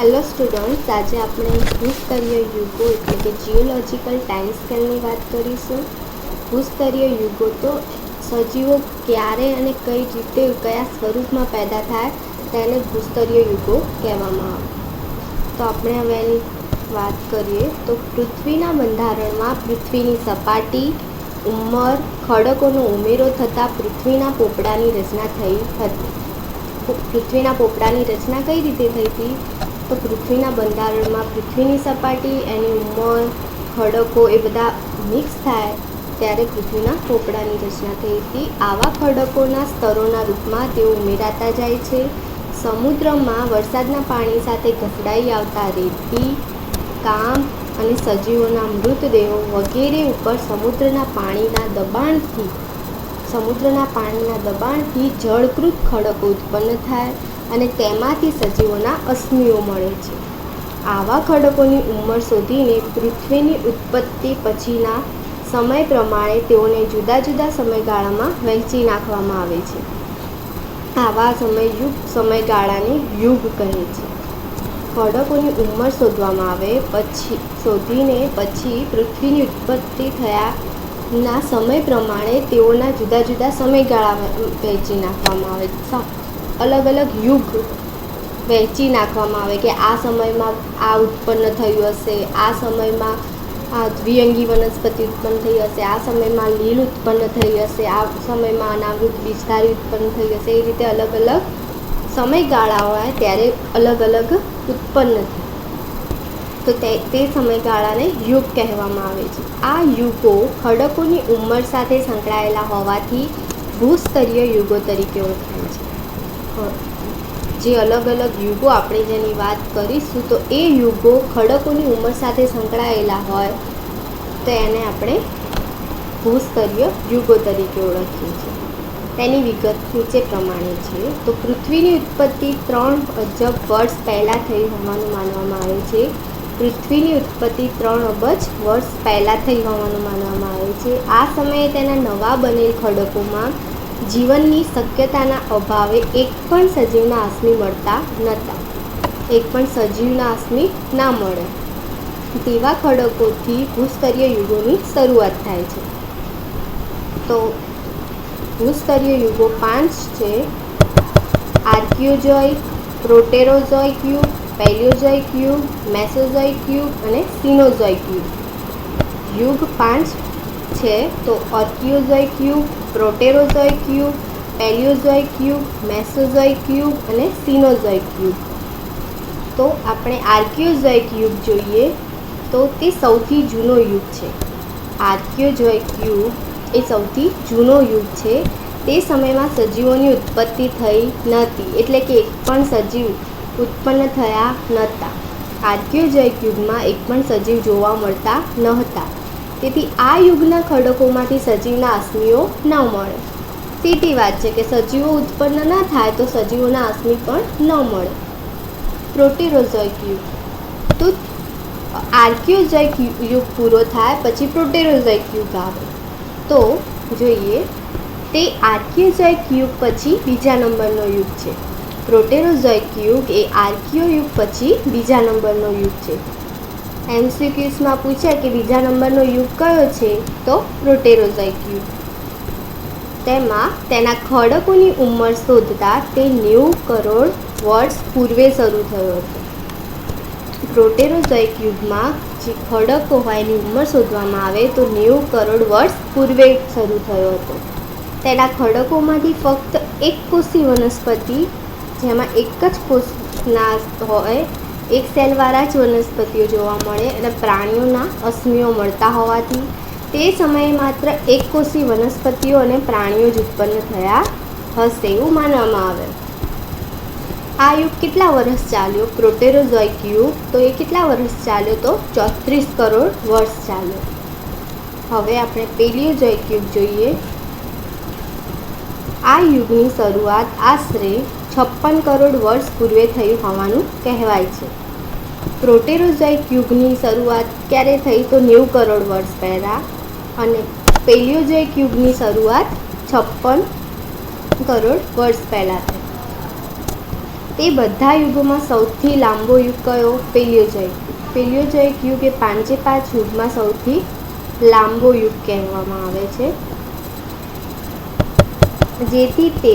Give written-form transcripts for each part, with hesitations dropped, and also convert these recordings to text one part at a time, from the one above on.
Hello students, આજે આપણે ભૂસ્તરીય યુગો એટલે કે જીઓલોજિકલ ટાઈમ સ્કેલની વાત કરીશું. ભૂસ્તરીય યુગો તો સજીવો ક્યારે અને કઈ રીતે કયા સ્વરૂપમાં પેદા થાય તેને ભૂસ્તરીય યુગો કહેવામાં આવે. તો આપણે હવે એની વાત કરીએ તો પૃથ્વીના બંધારણમાં પૃથ્વીની સપાટી, ઉંમર, ખડકોનો ઉમેરો થતાં પૃથ્વીના પોપડાની રચના થઈ હતી. પૃથ્વીના પોપડાની રચના કઈ રીતે થઈ હતી? તો પૃથ્વીના બંધારણમાં પૃથ્વીની સપાટી, એની ઉંમર, ખડકો એ બધા મિક્સ થાય ત્યારે પૃથ્વીના પોપડાની રચના થઈ હતી. આવા ખડકોના સ્તરોના રૂપમાં તેઓ ઉમેરાતા જાય છે. સમુદ્રમાં વરસાદના પાણી સાથે ઘસડાઈ આવતા રેતી, કામ અને સજીવોના મૃતદેહો વગેરે ઉપર સમુદ્રના પાણીના દબાણથી જળકૃત ખડકો ઉત્પન્ન થાય અને તેમાંથી સજીવોના અશ્મિઓ મળે છે. આવા ખડકોની ઉંમર શોધીને પૃથ્વીની ઉત્પત્તિ પછીના સમય પ્રમાણે તેઓને જુદા જુદા સમયગાળામાં વહેંચી નાખવામાં આવે છે. આવા સમયગાળાને યુગ કહે છે. ખડકોની ઉંમર શોધવામાં આવે પછી પૃથ્વીની ઉત્પત્તિ થયાના સમય પ્રમાણે તેઓના જુદા જુદા સમયગાળા વહેંચી નાખવામાં આવે. અલગ અલગ યુગ વહેંચી નાખવામાં આવે કે આ સમયમાં આ ઉત્પન્ન થયું હશે, આ સમયમાં આ દ્વિઅંગી વનસ્પતિ ઉત્પન્ન થઈ હશે, આ સમયમાં લીલ ઉત્પન્ન થઈ હશે, આ સમયમાં અનાવૃત બીજધારી ઉત્પન્ન થઈ હશે. એ રીતે અલગ અલગ સમયગાળા હોય ત્યારે અલગ અલગ ઉત્પન્ન થાય તો તે સમયગાળાને યુગ કહેવામાં આવે છે. આ યુગો ખડકોની ઉંમર સાથે સંકળાયેલા હોવાથી ભૂસ્તરીય યુગો તરીકે ઓળખાય છે. જે અલગ અલગ યુગો આપણે જેની વાત કરીશું તો એ યુગો ખડકોની ઉંમર સાથે સંકળાયેલા હોય તો એને આપણે ભૂસ્તરીય યુગો તરીકે ઓળખીએ છીએ. તેની વિગત નીચે પ્રમાણે છે. તો પૃથ્વીની ઉત્પત્તિ 3 અબજ વર્ષ પહેલાં થઈ હોવાનું માનવામાં આવે છે. પૃથ્વીની ઉત્પત્તિ 3 અબજ વર્ષ પહેલાં થઈ હોવાનું માનવામાં આવે છે. આ સમયે તેના નવા બનેલ ખડકોમાં જીવનની શક્યતાના અભાવે એક પણ સજીવના અશ્મિ મળતા નહોતા. એક પણ સજીવના અશ્મિ ના મળે તેવા ખડકોથી ભૂસ્તરીય યુગોની શરૂઆત થાય છે. તો ભૂસ્તરીય યુગો 5 છે: આર્કિયોઝોઇક, પ્રોટેરોઝોઇક યુગ, પેલિયોઝોઇક યુગ, મેસોઝોઇક યુગ અને સિનોઝોઇક યુગ. યુગ 5 છે તો આર્કિયોઝોઇક યુગ, પ્રોટેરોઝોઇક યુગ, પેલિયોઝોઇક યુગ, મેસોઝોઇક યુગ અને સિનોઝોઇક યુગ. તો આપણે આર્કિયોઝોઇક યુગ જોઈએ તો તે સૌથી જૂનો યુગ છે. આર્કિયોઝોઇક યુગ એ સૌથી જૂનો યુગ છે. તે સમયમાં સજીવોની ઉત્પત્તિ થઈ નહોતી, એટલે કે એક પણ સજીવ ઉત્પન્ન થયા નહોતા. આર્કિયોઝોઇક યુગમાં એક પણ સજીવ જોવા મળતા નહોતા. તેથી આ યુગના ખડકોમાંથી સજીવના અશ્મિઓ ન મળે. સીધી વાત છે કે સજીવો ઉત્પન્ન ન થાય તો સજીવોના અશ્મિ પણ ન મળે. પ્રોટેરોઝોઇક યુગ તો આર્કિયોઝોઇક યુગ પૂરો થાય પછી પ્રોટેરોઝોઇક યુગ આવે. તો જોઈએ તે આર્કિયોઝોઇક યુગ પછી બીજા નંબરનો યુગ છે. પ્રોટેરોઝોઇક યુગ એ આર્કિયો યુગ પછી બીજા નંબરનો યુગ છે. MCQsમાં પૂછે કે બીજા નંબરનો યુગ કયો છે તો પ્રોટેરોઝોઇક યુગ. તેમાં તેના ખડકોની ઉંમર શોધતા તે 90 કરોડ વર્ષ પૂર્વે શરૂ થયો હતો. પ્રોટેરોઝોઇક યુગમાં જે ખડકો હોય એની ઉંમર શોધવામાં આવે તો 90 કરોડ વર્ષ પૂર્વે શરૂ થયો હતો. તેના ખડકોમાંથી ફક્ત એકકોષી વનસ્પતિ, જેમાં એક જ કોષના હોય, એક સેલવાળા જ વનસ્પતિઓ જોવા મળે અને પ્રાણીઓના અશ્મિઓ મળતા હોવાથી તે સમયે માત્ર એકકોષી વનસ્પતિઓ અને પ્રાણીઓ જ ઉત્પન્ન થયા હશે એવું માનવામાં આવે. આ યુગ કેટલા વર્ષ ચાલ્યો? પ્રોટેરોઝોઇક યુગ તો એ કેટલા વર્ષ ચાલ્યો? તો 34 કરોડ વર્ષ ચાલ્યો. હવે આપણે પેલિયોઝોઇક યુગ જોઈએ. આ યુગની શરૂઆત આશરે 56 કરોડ વર્ષ પૂર્વે થઈ હોવાનું કહેવાય છે. પ્રોટેરોઝોઇક યુગની શરૂઆત ક્યારે થઈ? તો 90 કરોડ વર્ષ પહેલાં. અને પેલિયોઝોઇક યુગની શરૂઆત 56 કરોડ વર્ષ પહેલાં થઈ. તે બધા યુગોમાં સૌથી લાંબો યુગ કયો? પેલિયોઝોઇક. પેલિયોઝોઇક યુગ એ 5 યુગમાં સૌથી લાંબો યુગ કહેવામાં આવે છે, જેથી તે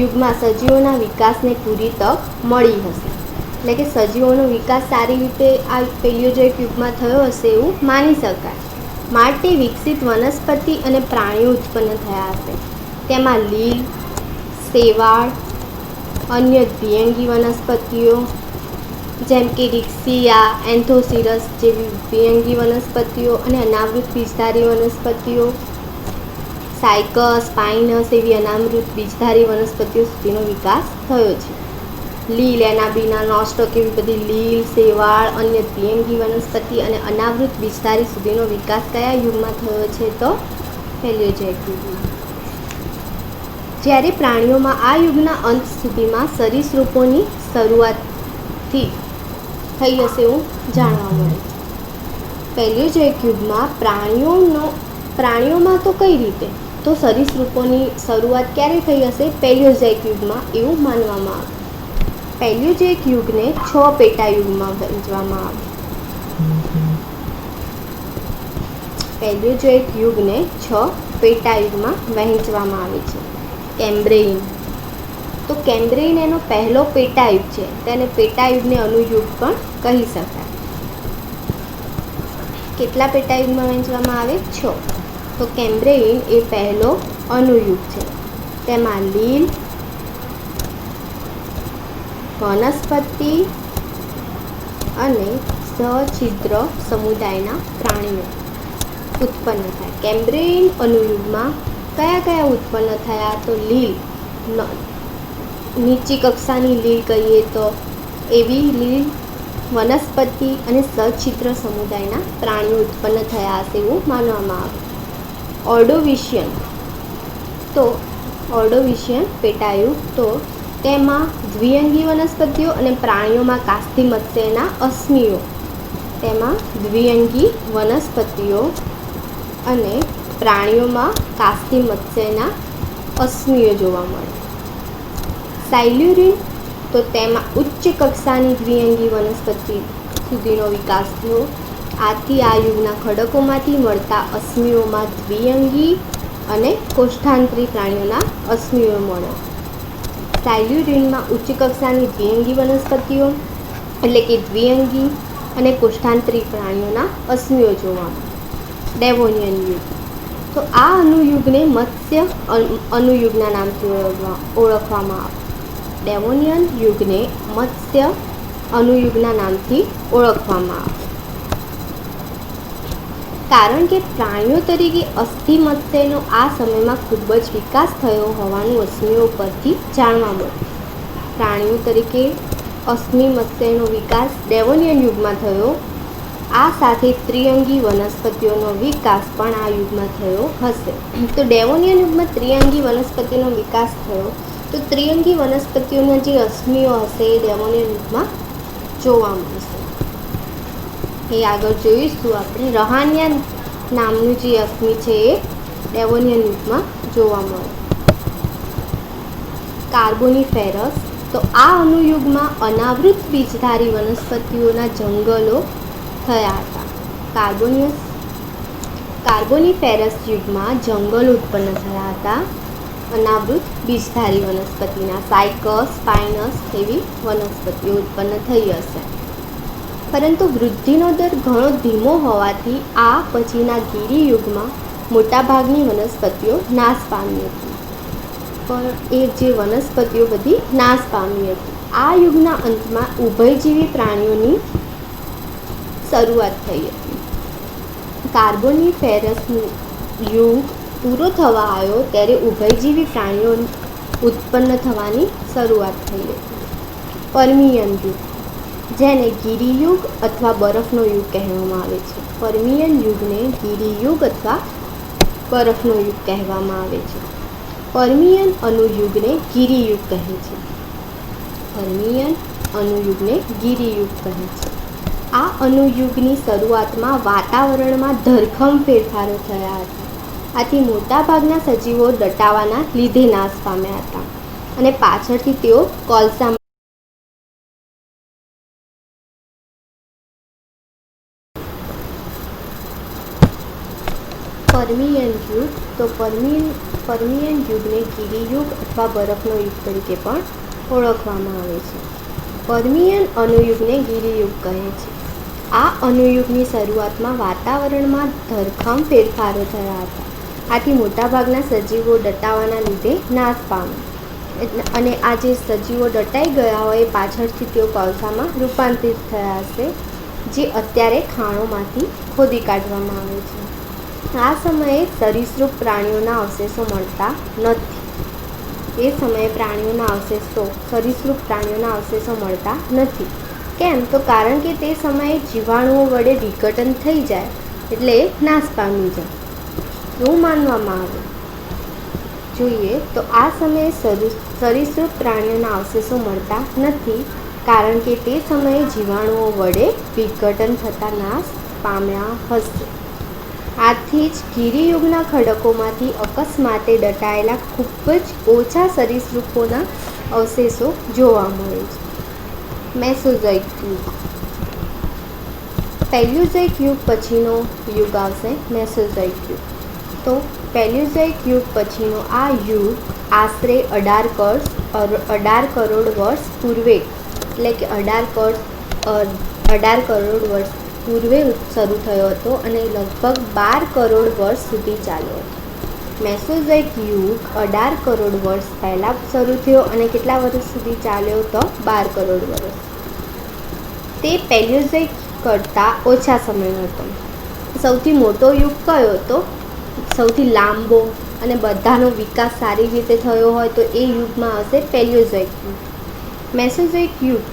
યુગમાં સજીવોના વિકાસને પૂરી તક મળી હશે. એટલે કે સજીવોનો વિકાસ સારી રીતે આ પેલિયોઝોઇક યુગમાં થયો હશે એવું માની શકાય. માટે વિકસિત વનસ્પતિ અને પ્રાણીઓ ઉત્પન્ન થયા હશે. તેમાં લીલ, શેવાળ, અન્ય દ્વિઅંગી વનસ્પતિઓ જેમ કે રિક્સિયા, એન્થોસિરસ જેવી દ્વિઅંગી વનસ્પતિઓ અને અનાવૃત બીજધારી વનસ્પતિઓ, સાયકસ, પાઇનસ એવી અનાવૃત બીજધારી વનસ્પતિઓ સુધીનો વિકાસ થયો છે. લીલ, એનાબીના, નોસ્ટોક એવી બધી લીલ, શેવાળ, અન્ય દ્વિઅંગી વનસ્પતિ અને અનાવૃત બીજધારી સુધીનો વિકાસ કયા યુગમાં થયો છે? તો પેલિયોઝોઇક યુગમાં. જ્યારે પ્રાણીઓમાં આ યુગના અંત સુધીમાં સરીસૃપોની શરૂઆતથી થઈ હશે એવું જાણવા મળે છે. પેલિયોઝોઇક યુગમાં પ્રાણીઓમાં તો કઈ રીતે? તો સરીસૃપોની શરૂઆત ક્યારે થઈ હશે? પેલિયોઝોઇક યુગમાં એવું માનવામાં આવે. પેલિયોઝોઇક યુગને 6 પેટાયુગમાં વહેંચવામાં આવે. પેલિયોઝોઇક યુગને 6 પેટાયુગમાં વહેંચવામાં આવે છે. કેમ્બ્રિયન. તો કેમ્બ્રિયન એનો પહેલો પેટાયુગ છે, તેને પેટાયુગને અનુયુગ પણ કહી શકાય. કેટલા પેટાયુગમાં વહેંચવામાં આવે? 6. તો કેમ્બ્રિયન એ પહેલો અનુયુગ છે. તેમાં લીલ, વનસ્પતિ અને સછિદ્ર સમુદાયના પ્રાણીઓ ઉત્પન્ન થાય. કેમ્બ્રિયન અનુયુગમાં કયા ઉત્પન્ન થયા? તો લીલ, નીચી કક્ષાની લીલ કહીએ તો એવી લીલ, વનસ્પતિ અને સછિદ્ર સમુદાયના પ્રાણીઓ ઉત્પન્ન થયા હશે એવું માનવામાં આવે. ઓર્ડોવિશિયન. તો ઓર્ડોવિશિયન પેટાયુગ, તો તેમાં દ્વિઅંગી વનસ્પતિઓ અને પ્રાણીઓમાં કાસ્થી મત્સ્યના અશ્મિઓ. તેમાં દ્વિઅંગી વનસ્પતિઓ અને પ્રાણીઓમાં કાસ્થી મત્સ્યના અશ્મિઓ જોવા મળે. સાયલ્યુરિન. તો તેમાં ઉચ્ચ કક્ષાની દ્વિઅંગી વનસ્પતિ સુધીનો વિકાસ થયો. આથી આ યુગના ખડકોમાંથી મળતા અશ્મિઓમાં દ્વિઅંગી અને કોષ્ઠાંતરી પ્રાણીઓના અશ્મિઓ મળે. સાયલ્યુરિનમાં ઉચ્ચ કક્ષાની દ્વિઅંગી વનસ્પતિઓ એટલે કે દ્વિઅંગી અને કોષ્ઠાંતરી પ્રાણીઓના અશ્મિઓ જોવા મળે. ડેવોનિયન યુગ. તો આ અનુયુગને મત્સ્ય અનુયુગના નામથી ઓળખવામાં આવે. ડેવોનિયન યુગને મત્સ્ય અનુયુગના નામથી ઓળખવામાં આવે. કારણ કે પ્રાણીઓ તરીકે અસ્થિ મત્સ્યનો આ સમયમાં ખૂબ જ વિકાસ થયો હોવાનું અશ્મિઓ પરથી જાણવા મળ્યું. પ્રાણીઓ તરીકે અશ્મિ મત્સ્યનો વિકાસ ડેવોનિયન યુગમાં થયો. આ સાથે ત્રિઅંગી વનસ્પતિઓનો વિકાસ પણ આ યુગમાં થયો હશે. તો ડેવોનિયન યુગમાં ત્રિઅંગી વનસ્પતિનો વિકાસ થયો. તો ત્રિઅંગી વનસ્પતિઓના જે અશ્મિઓ હશે એ ડેવોનિયન યુગમાં જોવા મળશે. એ આગળ જોઈશું આપણે. રહાનિયા નામનું જે અશ્મિ છે એ ડેવોનિયન યુગમાં જોવા મળે. કાર્બોનિફેરસ. તો આ અનુયુગમાં અનાવૃત બીજધારી વનસ્પતિઓના જંગલો થયા હતા. કાર્બોનિફેરસ યુગમાં જંગલો ઉત્પન્ન થયા હતા અનાવૃત બીજધારી વનસ્પતિના. સાયકસ, પાઇનસ એવી વનસ્પતિઓ ઉત્પન્ન થઈ હશે. પરંતુ વૃદ્ધિનો દર ઘણો ધીમો હોવાથી આ પછીના ગિરિયુગમાં મોટાભાગની વનસ્પતિઓ નાશ પામી હતી. પણ એ જે વનસ્પતિઓ બધી નાશ પામી હતી. આ યુગના અંતમાં ઉભયજીવી પ્રાણીઓની શરૂઆત થઈ હતી. કાર્બોનિફેરસનું યુગ પૂરો થવા આવ્યો ત્યારે ઉભયજીવી પ્રાણીઓ ઉત્પન્ન થવાની શરૂઆત થઈ હતી. પર્મિયન યુગ, જેને ગિરિયુગ અથવા બરફનો યુગ કહેવામાં આવે છે. પર્મિયન યુગને ગિરિયુગ અથવા બરફનો યુગ કહેવામાં આવે છે. પર્મિયન અનુયુગને ગિરિયુગ કહે છે. પર્મિયન અનુયુગને ગિરિયુગ કહે છે. આ અનુયુગની શરૂઆતમાં વાતાવરણમાં ધરખમ ફેરફારો થયા હતા. આથી મોટાભાગના સજીવો દટાવાના લીધે નાશ પામ્યા હતા અને પાછળથી તેઓ કોલસા પર્મિયન યુગ. તો પર્મિયન યુગને ગિરિયુગ અથવા બરફનો યુગ તરીકે પણ ઓળખવામાં આવે છે. પર્મિયન અનુયુગને ગિરિયુગ કહે છે. આ અનુયુગની શરૂઆતમાં વાતાવરણમાં ધરખમ ફેરફારો થયા હતા. આથી મોટાભાગના સજીવો દટાવાના લીધે નાશ પામ્યા, અને આ જે સજીવો દટાઈ ગયા હોય એ પાછળથી તેઓ કોલસામાં રૂપાંતરિત થયા હશે, જે અત્યારે ખાણોમાંથી ખોદી કાઢવામાં આવે છે. આ સમયે સરીસૃપ પ્રાણીઓના અવશેષો મળતા નથી. એ સમયે સરીસૃપ પ્રાણીઓના અવશેષો મળતા નથી. કેમ? તો કારણ કે તે સમયે જીવાણુઓ વડે વિઘટન થઈ જાય એટલે નાશ પામી જાય એવું માનવામાં આવે. જોઈએ તો આ સમયે સરીસૃપ પ્રાણીઓના અવશેષો મળતા નથી કારણ કે તે સમયે જીવાણુઓ વડે વિઘટન થતાં નાશ પામ્યા હશે. આથી જ ગિરિયુગના ખડકોમાંથી અકસ્માતે દટાયેલા ખૂબ જ ઓછા સરીસૃપોના અવશેષો જોવા મળે છે. મેસોઝોઇક યુગ. પેલિયોઝોઇક યુગ પછીનો યુગ આવશે મેસોઝોઇક યુગ. તો પેલિયોઝોઇક યુગ પછીનો આ યુગ આશરે 18 કરોડ વર્ષ પૂર્વે, એટલે કે 18 કરોડ વર્ષ પૂર્વે શરૂ થયો હતો અને લગભગ 12 કરોડ વર્ષ સુધી ચાલ્યો હતો. મેસોઝોઇક યુગ 18 કરોડ વર્ષ પહેલાં શરૂ થયો અને કેટલા વર્ષ સુધી ચાલ્યો તો 12 કરોડ વર્ષ. તે પેલિયોઝોઇક કરતાં ઓછા સમયનો હતો. સૌથી મોટો યુગ કયો હતો? સૌથી લાંબો અને બધાનો વિકાસ સારી રીતે થયો હોય તો એ યુગમાં હશે પેલિયોઝોઇક યુગ. મેસોઝોઇક યુગ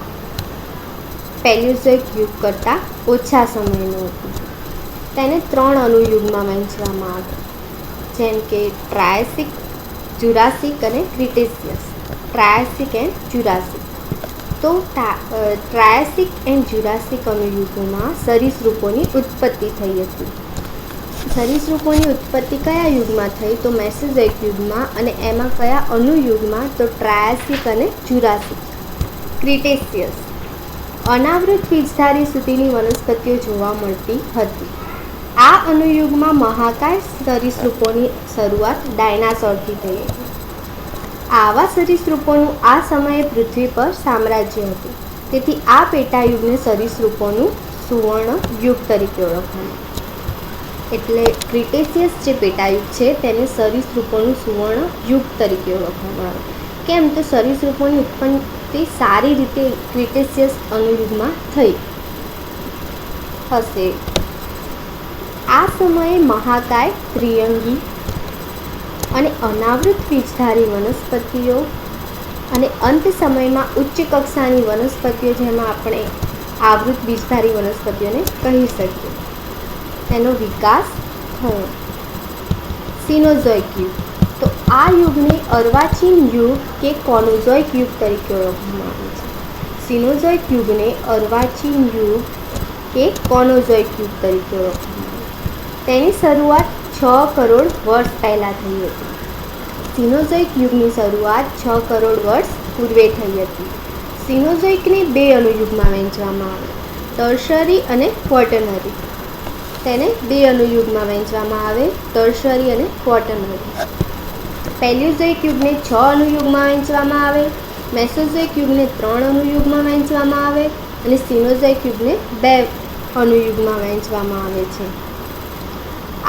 પેલિયોઝોઇક યુગ કરતાં ઓછા સમયનો હતો. તેને 3 અનુયુગમાં વહેંચવામાં આવે, જેમ કે ટ્રાયસિક, જુરાસિક અને ક્રિટેશિયસ. ટ્રાયસિક એન્ડ જુરાસિક. તો ટ્રાયસિક એન્ડ જુરાસિક અનુયુગોમાં સરીસૃપોની ઉત્પત્તિ થઈ હતી. સરીસૃપોની ઉત્પત્તિ કયા યુગમાં થઈ? તો મેસોઝોઇક યુગમાં. અને એમાં કયા અનુયુગમાં? તો ટ્રાયસિક અને જુરાસિક. ક્રિટેશિયસ. અનાવૃત બીજધારી સુધીની વનસ્પતિઓ જોવા મળતી હતી. આ અનુયુગમાં મહાકાય સરીસૃપોની શરૂઆત ડાયનાસોરથી થઈ હતી. આવા સરીસૃપોનું આ સમયે પૃથ્વી પર સામ્રાજ્ય હતું. તેથી આ પેટાયુગને સરીસૃપોનું સુવર્ણ યુગ તરીકે ઓળખવામાં આવે. એટલે ક્રિટેશિયસ જે પેટાયુગ છે તેને સરીસૃપોનું સુવર્ણ યુગ તરીકે ઓળખવામાં આવે. કેમ? તો સરીસૃપોની ઉત્પત્તિ સારી રીતે ક્રિટેશિયસ અનુયુગમાં થઈ હશે. આ સમયે મહાકાય, ત્રિઅંગી અને અનાવૃત બીજધારી વનસ્પતિઓ અને અંત સમયમાં ઉચ્ચ કક્ષાની વનસ્પતિઓ, જેમાં આપણે આવૃત બીજધારી વનસ્પતિઓને કહી શકીએ, તેનો વિકાસ થયો. સિનોઝોઇક યુગ. તો આ યુગને અર્વાચીન યુગ કે કોનોઝોઇક યુગ તરીકે ઓળખવામાં આવે છે. સિનોઝોઇક યુગને અર્વાચીન યુગ કે કોનોઝોઇક યુગ તરીકે ઓળખવામાં આવે છે. તેની શરૂઆત 6 કરોડ વર્ષ પહેલાં થઈ હતી. સિનોઝોઇક યુગની શરૂઆત 6 કરોડ વર્ષ પૂર્વે થઈ હતી. સિનોઝોઇકને 2 અનુયુગમાં વહેંચવામાં આવે, ટર્શરી અને ક્વોટરનરી. તેને 2 અનુયુગમાં વહેંચવામાં આવે, ટર્શરી અને ક્વોટરનરી. પેલિયોઝોઇક યુગને 6 અનુયુગમાં વહેંચવામાં આવે, મેસોઝોઇક યુગને 3 અનુયુગમાં વહેંચવામાં આવે અને સિનોઝોઇક યુગને 2 અનુયુગમાં વહેંચવામાં આવે છે.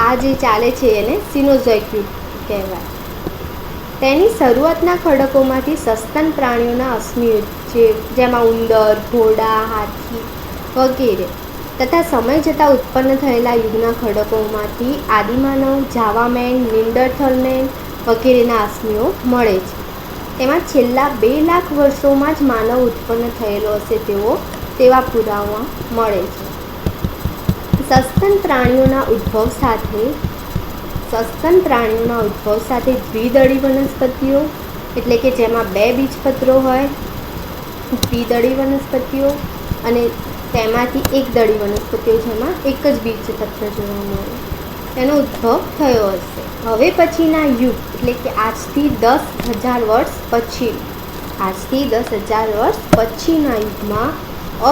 આ જે ચાલે છે એને સિનોઝોઇક યુગ કહેવાય. તેની શરૂઆતના ખડકોમાંથી સસ્તન પ્રાણીઓના અશ્મિયુગ, જેમાં ઉંદર, ઘોડા, હાથી વગેરે તથા સમય જતાં ઉત્પન્ન થયેલા યુગના ખડકોમાંથી આદિમાનવ, જાવામેન, નિન્ડરથલમેન વગેરેના અશ્મિઓ મળે છે. તેમાં છેલ્લા 2 લાખ વર્ષોમાં જ માનવ ઉત્પન્ન થયેલો હશે તેવા પુરાવા મળે છે. સસ્તન પ્રાણીઓના ઉદ્ભવ સાથે દ્વિદળી વનસ્પતિઓ, એટલે કે જેમાં 2 બીજપત્રો હોય, દ્વિદળી વનસ્પતિઓ, અને તેમાંથી એકદળી વનસ્પતિઓ જેમાં એક જ બીજપત્ર જોવા મળે, તેનો ઉદ્ભવ થયો હશે. હવે પછીના યુગ, એટલે કે આજથી 10,000 વર્ષ પછીના યુગમાં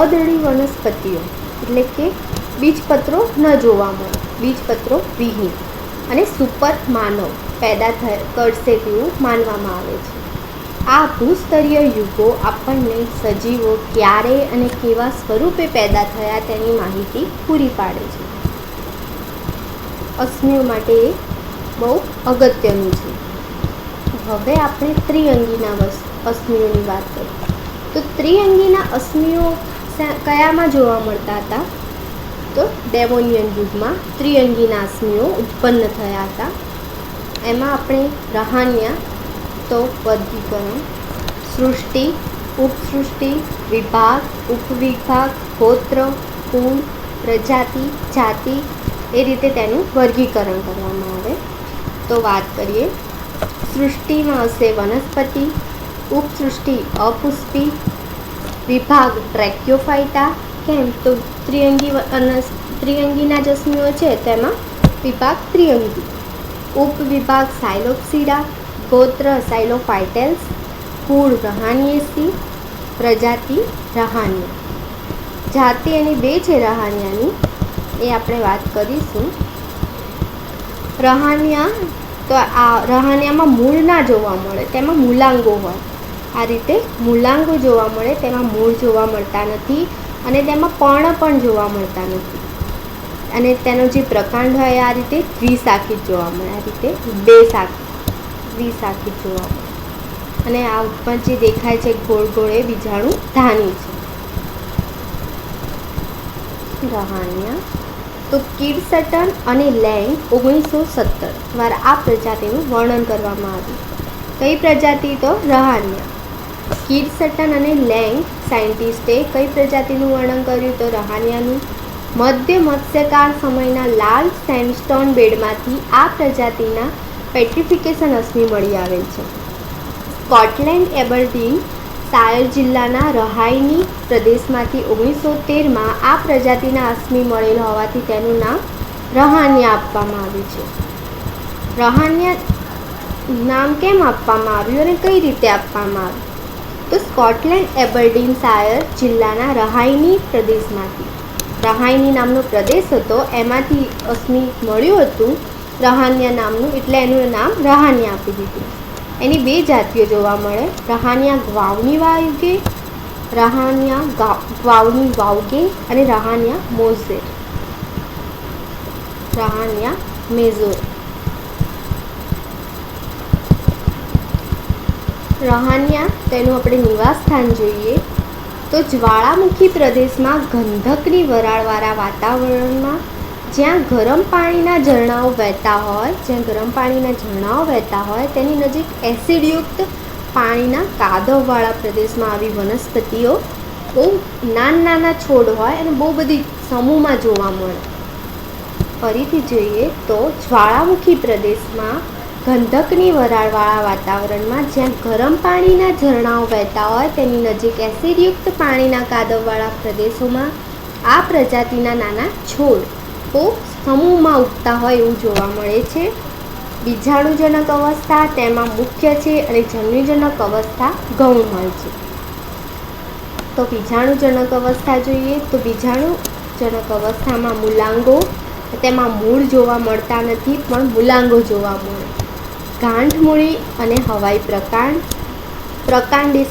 અદળી વનસ્પતિઓ, એટલે કે બીજપત્રો ન જોવા મળે, બીજપત્રો વિહીન અને સુપર માનવ પેદા કરશે તેવું માનવામાં આવે છે. આ ભૂસ્તરીય યુગો આપણને સજીવો ક્યારે અને કેવા સ્વરૂપે પેદા થયા તેની માહિતી પૂરી પાડે છે. અશ્મિઓ માટે એ બહુ અગત્યનું છે. હવે આપણે ત્રિઅંગીના અશ્મિઓની વાત કરીએ તો ત્રિઅંગીના અશ્મિઓ કયામાં જોવા મળતા હતા? તો ડેવોનિયન યુગમાં ત્રિઅંગીના અશ્મિઓ ઉત્પન્ન થયા હતા. એમાં આપણે રહાન્યા તો વર્ગીકરણ, સૃષ્ટિ, ઉપસૃષ્ટિ, વિભાગ, ઉપવિભાગ, ગોત્ર, કુળ, પ્રજાતિ, જાતિ એ રીતે તેનું વર્ગીકરણ કરવામાં આવે. તો વાત કરીએ, સૃષ્ટિમાં હશે વનસ્પતિ, ઉપસૃષ્ટિ અપુષ્પી, વિભાગ ટ્રેક્યોફાઇટા. કેમ? તો ત્રિઅંગીના જે અશ્મિઓ છે તેમાં વિભાગ ત્રિઅંગી, ઉપવિભાગ સાયલોપ્સીડા, ગોત્ર સાયલોફાઇટેલ્સ, કુળ રહાનિયેસી, પ્રજાતિ રહાનિયા. જાતિ એની બે છે રહાનિયાની, એ આપણે વાત કરીશું. રહાનિયા તો આ રહાનિયામાં મૂળ ના જોવા મળે, તેમાં મૂલાંગો હોય. આ રીતે મૂલાંગો જોવા મળે, તેમાં મૂળ જોવા મળતા નથી અને તેમાં પર્ણ પણ જોવા મળતા નથી. અને તેનો જે પ્રકાંડ હોય આ રીતે દ્વિશાખિત જોવા મળે, આ રીતે દ્વિશાખિત જોવા મળે. અને આ ઉપર જે દેખાય છે ગોળ ગોળ એ બીજાણુ ધાની છે. રહાનિયા તો કિર્સટન અને લેંગ 1917 દ્વારા આ પ્રજાતિનું વર્ણન કરવામાં આવ્યું. કઈ પ્રજાતિ? તો રહાનિયા. કિર્સટન અને લેંગ સાયન્ટિસ્ટે કઈ પ્રજાતિનું વર્ણન કર્યું? તો રહાનિયાનું. મધ્ય મત્સ્યકાળ સમયના લાલ સેન્ડસ્ટોન બેડમાંથી આ પ્રજાતિના પેટ્રિફિકેશન અશ્મિ મળી આવેલ છે. સ્કોટલેન્ડ એબરડીન શાયર જિલ્લાના રહાઈની પ્રદેશમાંથી 1913માં આ પ્રજાતિના અશ્મિ મળેલ હોવાથી તેનું નામ રહાનિયા આપવામાં આવ્યું છે. રહાનિયા નામ કેમ આપવામાં આવ્યું અને કઈ રીતે આપવામાં આવ્યું? તો સ્કોટલેન્ડ એબરડીન શાયર જિલ્લાના રહાઈની પ્રદેશમાંથી, રહાઈની નામનો પ્રદેશ હતો એમાંથી અશ્મિ મળ્યું હતું રહાનિયા નામનું, એટલે એનું નામ રહાનિયા આપી દીધું. એની બે જાતિઓ જોવા મળે, રહાનિયા ગ્વાવની વાયુગે, રહાનિયા ગ્વાવની વાઉગે અને રહાનિયા મોઝેર, રહાનિયા મેઝોર. રહાનિયા તેનું આપણે નિવાસ સ્થાન જોઈએ તો જ્વાળામુખી પ્રદેશમાં ગંધકની વરાળવાળા વાતાવરણમાં જ્યાં ગરમ પાણીના ઝરણાઓ વહેતા હોય, તેની નજીક એસિડયુક્ત પાણીના કાદવવાળા પ્રદેશમાં આવી વનસ્પતિઓ બહુ નાના છોડ હોય અને બહુ બધી સમૂહમાં જોવા મળે. ફરીથી જોઈએ તો જ્વાળામુખી પ્રદેશમાં ગંધકની વરાળવાળા વાતાવરણમાં જ્યાં ગરમ પાણીના ઝરણાઓ વહેતા હોય તેની નજીક એસિડયુક્ત પાણીના કાદવવાળા પ્રદેશોમાં આ પ્રજાતિના નાના છોડ બહુ સમૂહમાં ઉગતા હોય એવું જોવા મળે છે. બીજાણુજનક અવસ્થા તેમાં મુખ્ય છે અને જન્યુજનક અવસ્થા ગૌણ હોય છે. તો બીજાણુજનક અવસ્થા જોઈએ તો બીજાણુજનક અવસ્થામાં મૂલાંગો, તેમાં મૂળ જોવા મળતા નથી પણ મૂલાંગો જોવા મળે. ગાંઠમૂળી અને હવાઈ પ્રકાંડ એ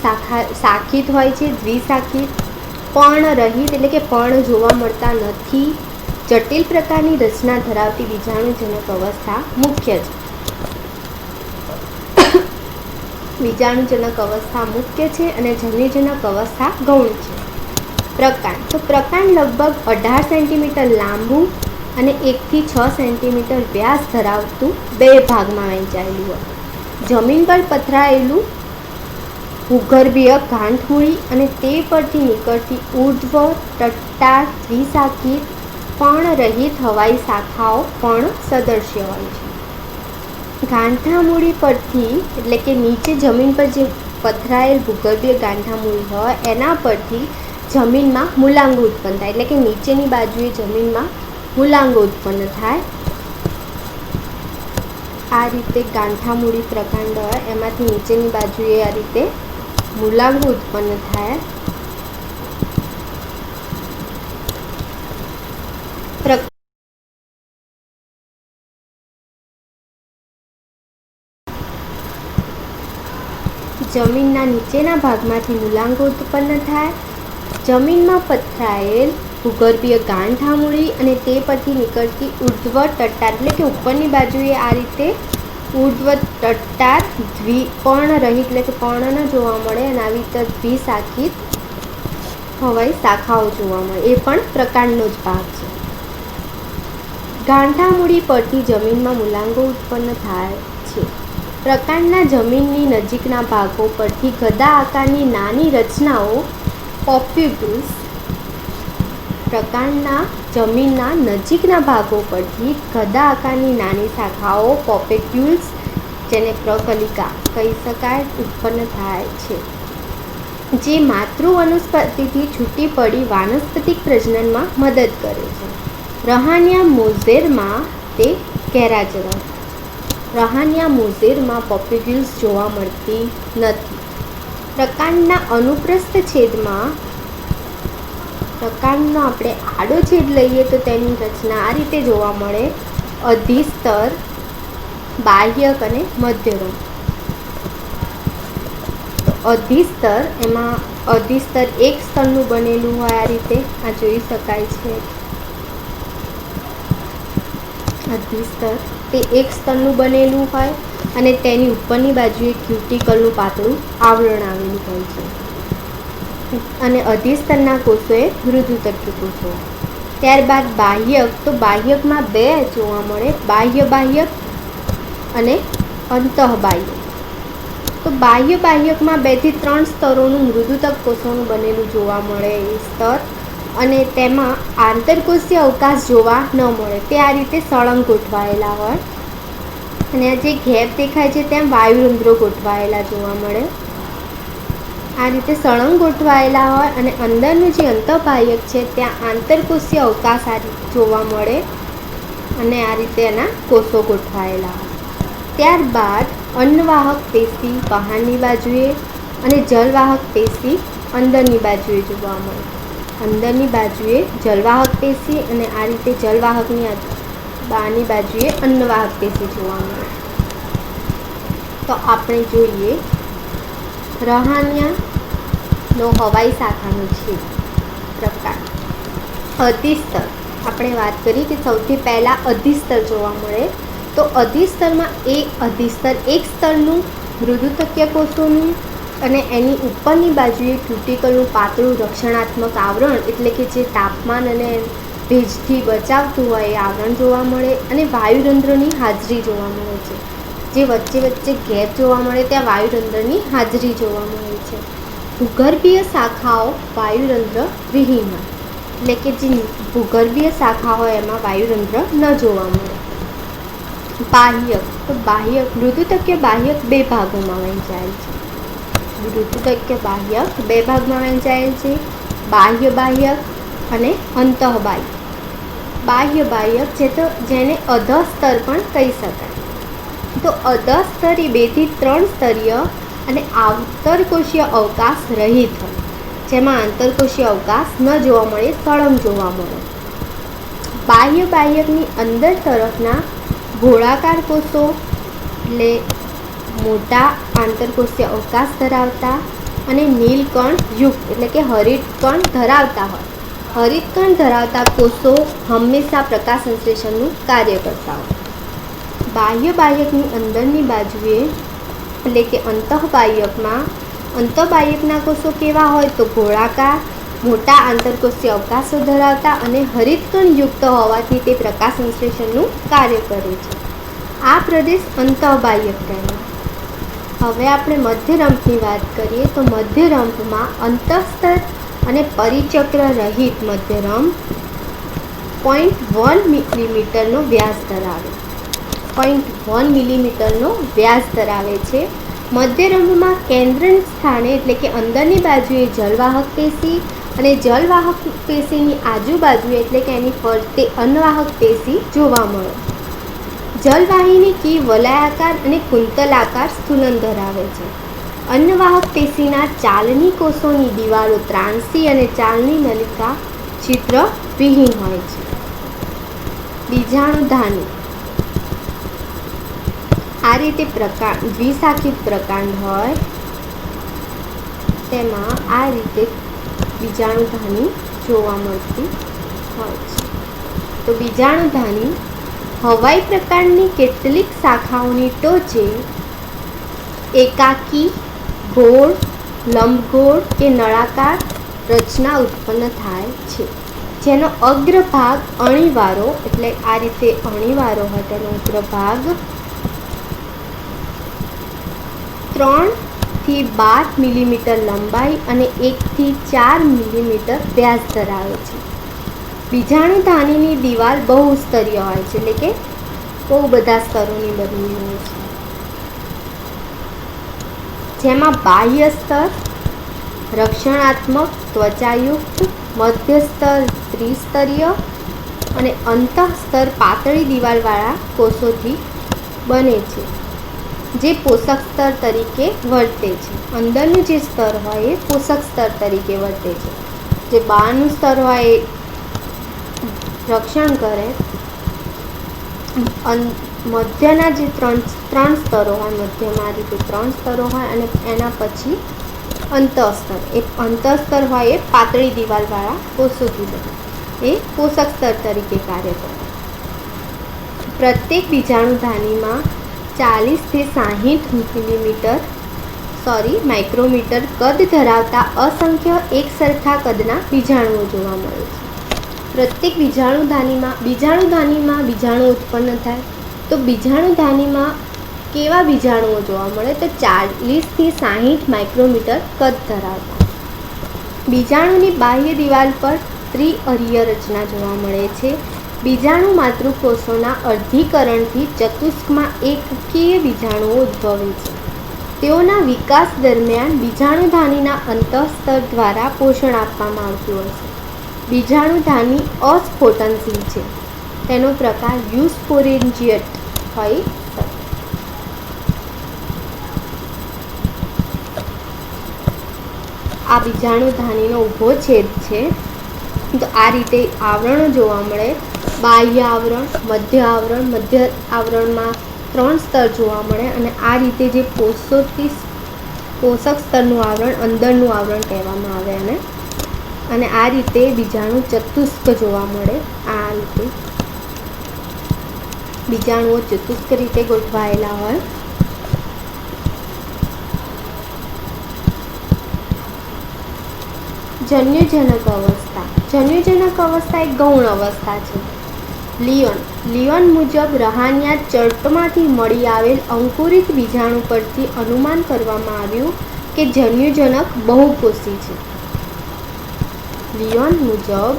શાખિત હોય છે, દ્વિશાખિત. પર્ણરહિત એટલે કે પર્ણ જોવા મળતા નથી. જટિલ પ્રકારની રચના ધરાવતી બીજાણુજનક અવસ્થા મુખ્ય છે. બીજાણુજનક અવસ્થા મુખ્ય છે અને જન્યુજનક અવસ્થા ગૌણ છે. પ્રકાંડ તો પ્રકાંડ લગભગ 18 સેન્ટીમીટર લાંબુ અને 1 થી 6 સેન્ટીમીટર વ્યાસ ધરાવતું બે ભાગમાં વહેંચાયેલું હોય. જમીન પર પથરાયેલું ભૂગર્ભીય ગાંઠમૂળી અને તે પરથી નીકળતી ઉર્ધ્વ ટટ્ટાર દ્વિશાખિત પર્ણરહિત હવાઈ શાખાઓ પણ સદૃશ્ય હોય છે. ગાંઠામૂળી પરથી એટલે કે નીચે જમીન પર જે પથરાયેલ ભૂગર્ભીય ગાંઠામૂળી હોય એના પરથી જમીનમાં મૂલાંગો ઉત્પન્ન થાય, એટલે કે નીચેની બાજુએ જમીનમાં મૂલાંગો ઉત્પન્ન થાય. આ રીતે ગાંઠામૂળી પ્રકાંડ હોય એમાંથી નીચેની બાજુએ આ રીતે મૂલાંગો ઉત્પન્ન થાય. જમીનના નીચેના ભાગમાંથી મૂલાંગો ઉત્પન્ન થાય. જમીનમાં પથરાયેલ ભૂગર્ભીય ગાંઠામૂળી અને તે પરથી નીકળતી ઉર્ધ્વ ટટ્ટાર એટલે કે ઉપરની બાજુએ આ રીતે ઉર્ધ્વ ટટ્ટાર દ્વિપર્ણરહિત એટલે કે પર્ણ ન જોવા મળે અને આવી રીતે દ્વિશાખિત હવાઈ શાખાઓ જોવા મળે. એ પણ પ્રકાંડનો જ ભાગ છે. ગાંઠામૂળી પરથી જમીનમાં મૂલાંગો ઉત્પન્ન થાય છે. પ્રકાંડના જમીનની નજીકના ભાગો પરથી ગદા આકારની નાની રચનાઓ પોપ્યુલ્સ. પ્રકાંડના જમીનના નજીકના ભાગો પરથી ગદા આકારની નાની શાખાઓ પોપેક્યુલ્સ જેને પ્રકલિકા કહી શકાય ઉત્પન્ન થાય છે, જે માતૃ વનસ્પતિથી છૂટી પડી વાનસ્પતિક પ્રજનનમાં મદદ કરે છે. રહાનિયા મોઝેરમાં તે ગેરહાજર. રહાનિયા મોઝેરમાં પોપ્યુલ્સ જોવા મળતી નથી. પ્રકાંડના અનુપ્રસ્થ છેદમાં પ્રકાંડનો આપણે આડો છેદ લઈએ તો તેની રચના આ રીતે જોવા મળે: અધિસ્તર, બાહ્યક અને મધ્યરમ. અધિસ્તર એમાં અધિસ્તર એક સ્તરનું બનેલું હોય, આ રીતે આ જોઈ શકાય છે. અધિસ્તર તે એક સ્તરનું બનેલું હોય અને તેની ઉપરની બાજુએ ક્યુટિકલનું પાતળું આવરણ આવેલું હોય છે. અને અધિસ્તરના કોષો એ મૃદુતક્ય કોષો. ત્યારબાદ બાહ્યક, તો બાહ્યકમાં બે જોવા મળે: બાહ્ય બાહ્યક અને અંતઃબાહ્યક. તો બાહ્ય બાહ્યકમાં 2 થી 3 સ્તરોનું મૃદુતક કોષોનું બનેલું જોવા મળે એ સ્તર, અને તેમાં આંતરકોષીય અવકાશ જોવા ન મળે. તે આ રીતે સળંગ ગોઠવાયેલા હોય અને આ જે ગેપ દેખાય છે ત્યાં વાયુરંધ્રો ગોઠવાયેલા જોવા મળે. આ રીતે સળંગ ગોઠવાયેલા હોય અને અંદરનું જે અંતઃબાહ્યક છે ત્યાં આંતરકોષીય અવકાશ આ રીતે જોવા મળે અને આ રીતે એના કોષો ગોઠવાયેલા હોય. ત્યારબાદ અન્નવાહક પેશી બહારની બાજુએ અને જલવાહક પેશી અંદરની બાજુએ જોવા મળે. અંદરની બાજુએ જલવાહક પેશી અને આ રીતે જલવાહકની બહારની બાજુએ અન્નવાહક પેશી જોવા મળે. તો આપણે જોઈએ રહાનિયાનો હવાઈ શાખાનો છે પ્રકાર. અધિસ્તર આપણે વાત કરી કે સૌથી પહેલાં અધિસ્તર જોવા મળે. તો અધિસ્તરમાં અધિસ્તર એક સ્તરનું મૃદુતક્ય કોષોનું અને એની ઉપરની બાજુએ ક્યુટિકલનું પાતળું રક્ષણાત્મક આવરણ એટલે કે જે તાપમાન અને ભેજથી બચાવતું હોય એ આવરણ જોવા મળે અને વાયુરંધ્રની હાજરી જોવા મળે છે. જે વચ્ચે વચ્ચે ગેપ જોવા મળે ત્યાં વાયુરંધ્રની હાજરી જોવા મળે છે. ભૂગર્ભીય શાખાઓ વાયુરંધ્ર વિહીન એટલે કે જે ભૂગર્ભીય શાખા હોય એમાં વાયુરંધ્ર ન જોવા મળે. બાહ્યક, તો બાહ્યક મૃદુતક્ય બાહ્યક 2 ભાગોમાં વહેંચાયેલ છે. મૃદુતક્ય બાહ્યક 2 ભાગમાં વહેંચાયેલ છે: બાહ્ય બાહ્યક અને અંતઃબાહ્યક. બાહ્ય બાહ્યક જેને અધસ્તર પણ કહી શકાય. તો અધસ્તર એ 2 થી 3 સ્તરીય અને આંતરકોષીય અવકાશ રહિત હોય, જેમાં આંતરકોષીય અવકાશ ન જોવા મળે, સળંગ જોવા મળે. બાહ્ય બાહ્યકની અંદર તરફના ગોળાકાર કોષો એટલે મોટા આંતરકોષીય અવકાશ ધરાવતા અને નીલકણ યુક્ત એટલે કે હરિતકણ ધરાવતા હોય. હરિતકણ ધરાવતા કોષો હંમેશા પ્રકાશ સંશ્લેષણનું કાર્ય કરતા હોય. બાહ્ય બાહ્યકની અંદરની બાજુએ એટલે કે અંતઃબાહ્યકના કોષો કેવા હોય તો ગોળાકાર, મોટા આંતરકોષીય અવકાશો ધરાવતા અને હરિતકણ યુક્ત હોવાથી તે પ્રકાશ સંશ્લેષણનું કાર્ય કરે છે. આ પ્રદેશ અંતઃબાહ્યક કહેવાય. હવે આપણે મધ્યરંભની વાત કરીએ તો મધ્યરંભમાં અંતઃસ્તર અને પરિચક્ર રહિત મધ્યરંભ 0.1 મિલીમીટરનો વ્યાસ ધરાવે 0.1 મિલીમીટરનો વ્યાસ ધરાવે છે. મધ્યરંભમાં કેન્દ્ર સ્થાને એટલે કે અંદરની બાજુએ જલવાહક પેશી અને જલવાહક પેશીની આજુબાજુએ એટલે કે એની ફરતે અન્નવાહક પેશી જોવા મળે. જલવાહિની કી વલયાકાર અને કુંતલાકાર સ્થૂલન ધરાવે છે. અન્નવાહક પેશીના ચાલની કોષોની દિવાલો ત્રાંસી અને ચાલની નલિકા છિદ્ર વિહીન હોય છે. બીજાણુધાની આ રીતે દ્વિશાખિત પ્રકાંડ હોય તેમાં આ રીતે બીજાણુધાની જોવા મળતી હોય છે. તો બીજાણુધાની હવાઈ પ્રકારની કેટલીક શાખાઓની ટોચે એકાકી, ગોળ, લંબગોળ કે નળાકાર રચના ઉત્પન્ન થાય છે, જેનો અગ્રભાગ અણીવારો, એટલે આ રીતે અણીવારો હોય તેનો અગ્રભાગ 3 થી 12 મિલીમીટર લંબાઈ અને 1 થી 4 મિલીમીટર વ્યાસ ધરાવે છે. બીજાણુધાનીની દિવાલ બહુસ્તરીય હોય છે, એટલે કે બહુ બધા સ્તરોની બનેલી હોય છે, જેમાં બાહ્ય સ્તર રક્ષણાત્મક, ત્વચાયુક્ત, મધ્ય સ્તર ત્રિસ્તરીય અને અંતઃસ્તર પાતળી દિવાલવાળા કોષોથી બને છે, જે પોષક સ્તર તરીકે વર્તે છે. અંદરનું જે સ્તર હોય એ પોષક સ્તર તરીકે વર્તે છે, જે બહારનું સ્તર હોય એ રક્ષણ કરે. મધ્યના જે ત્રણ સ્તરો હોય, મધ્યમાં આ રીતે 3 સ્તરો હોય અને એના પછી અંતઃસ્તર, એ અંતઃસ્તર હોય એ પાતળી દિવાલવાળા કોષોથી બને, એ પોષક સ્તર તરીકે કાર્ય કરે. પ્રત્યેક બીજાણુધાનીમાં 40 થી 60 માઇક્રોમીટર કદ ધરાવતા અસંખ્ય એકસરખા કદના બીજાણુઓ જોવા મળે છે. પ્રત્યેક બીજાણુધાનીમાં બીજાણુ ઉત્પન્ન થાય. તો બીજાણુધાનીમાં કેવા બીજાણુઓ જોવા મળે? તો 40 થી 60 માઇક્રોમીટર કદ ધરાવતા. બીજાણુની બાહ્ય દિવાલ પર ત્રિઅરીય રચના જોવા મળે છે. બીજાણુ માતૃકોષોના અર્ધીકરણથી ચતુષ્કમાં એકકીય બીજાણુઓ ઉદ્ભવે છે. તેઓના વિકાસ દરમિયાન બીજાણુધાનીના અંતઃસ્તર દ્વારા પોષણ આપવામાં આવતું હોય છે. બીજાણુધાની અસ્ફોટનશીલ છે. તેનો પ્રકાર યુસ્પોરેન્જિયટ હોય છે. આ બીજાણુધાનીનો ઊભો છેદ છે. તો આ રીતે આવરણો જોવા મળે. બાહ્ય આવરણ, મધ્ય આવરણમાં 3 સ્તર જોવા મળે અને આ રીતે જે પોષક સ્તરનું આવરણ, અંદરનું આવરણ કહેવામાં આવે અને આ રીતે બીજાણુ ચતુષ્ક જોવા મળે. આ રીતે બીજાણુઓ ચતુષ્ક રીતે ગોઠવાયેલા હોય. જન્યુજનક અવસ્થા એક ગૌણ અવસ્થા છે. લિયોન મુજબ રહાનિયા ચર્ટમાંથી મળી આવેલ અંકુરિત બીજાણુ પરથી અનુમાન કરવામાં આવ્યું કે જન્યુજનક બહુકોષી છે. લિયોન મુજબ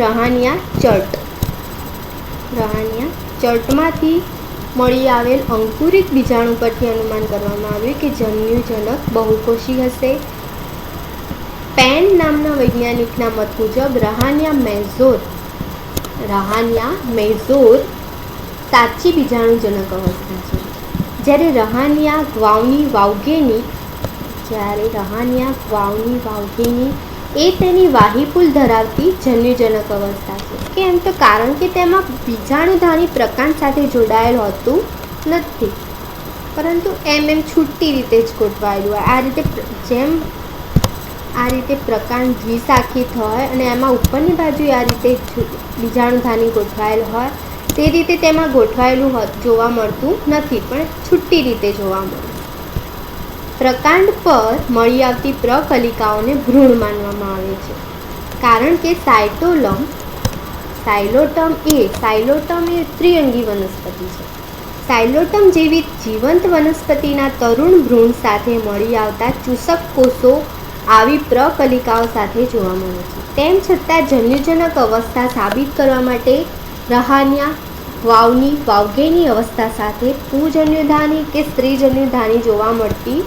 રહાનિયા ચર્ટમાંથી મળી આવેલ અંકુરિત બીજાણુ પરથી અનુમાન કરવામાં આવ્યું કે જન્યુજનક બહુકોષી હશે. પેન નામના વૈજ્ઞાનિકના મત મુજબ રહાનિયા મેઝોર સાચી બીજાણુજનક અવસ્થા છે, જ્યારે રહાનિયા ગ્વાઉની વાવગેની એ તેની વાહીપુલ ધરાવતી જન્યુજનક અવસ્થા છે. કેમ? તો કારણ કે તેમાં બીજાણુધાની પ્રકાંડ સાથે જોડાયેલ હોતું નથી, પરંતુ એમ છૂટી રીતે જ ગોઠવાયેલું હોય. આ રીતે પ્રકાંડ દ્વિશાખિત હોય અને એમાં ઉપરની બાજુ આ રીતે બીજાણુધાની ગોઠવાયેલ હોય, તે રીતે તેમાં ગોઠવાયેલું જોવા મળતું નથી, પણ છૂટી રીતે જોવા મળે. પ્રકાંડ પર મળી આવતી પ્રકલિકાઓને ભ્રૂણ માનવામાં આવે છે, કારણ કે સાયલોટમ એ ત્રિઅંગી વનસ્પતિ છે. સાયલોટમ જેવી જીવંત વનસ્પતિના તરુણ ભ્રૂણ સાથે મળી આવતા ચૂસક કોષો આવી પ્રકલિકાઓ સાથે જોવા મળે છે. તેમ છતાં જન્યુજનક અવસ્થા સાબિત કરવા માટે રહાનિયા વાવગેની અવસ્થા સાથે પુંજન્યુધાની કે સ્ત્રીજન્યુધાની જોવા મળતી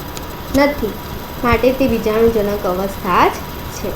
નથી, માટે તે બીજાણુજનક અવસ્થા જ છે.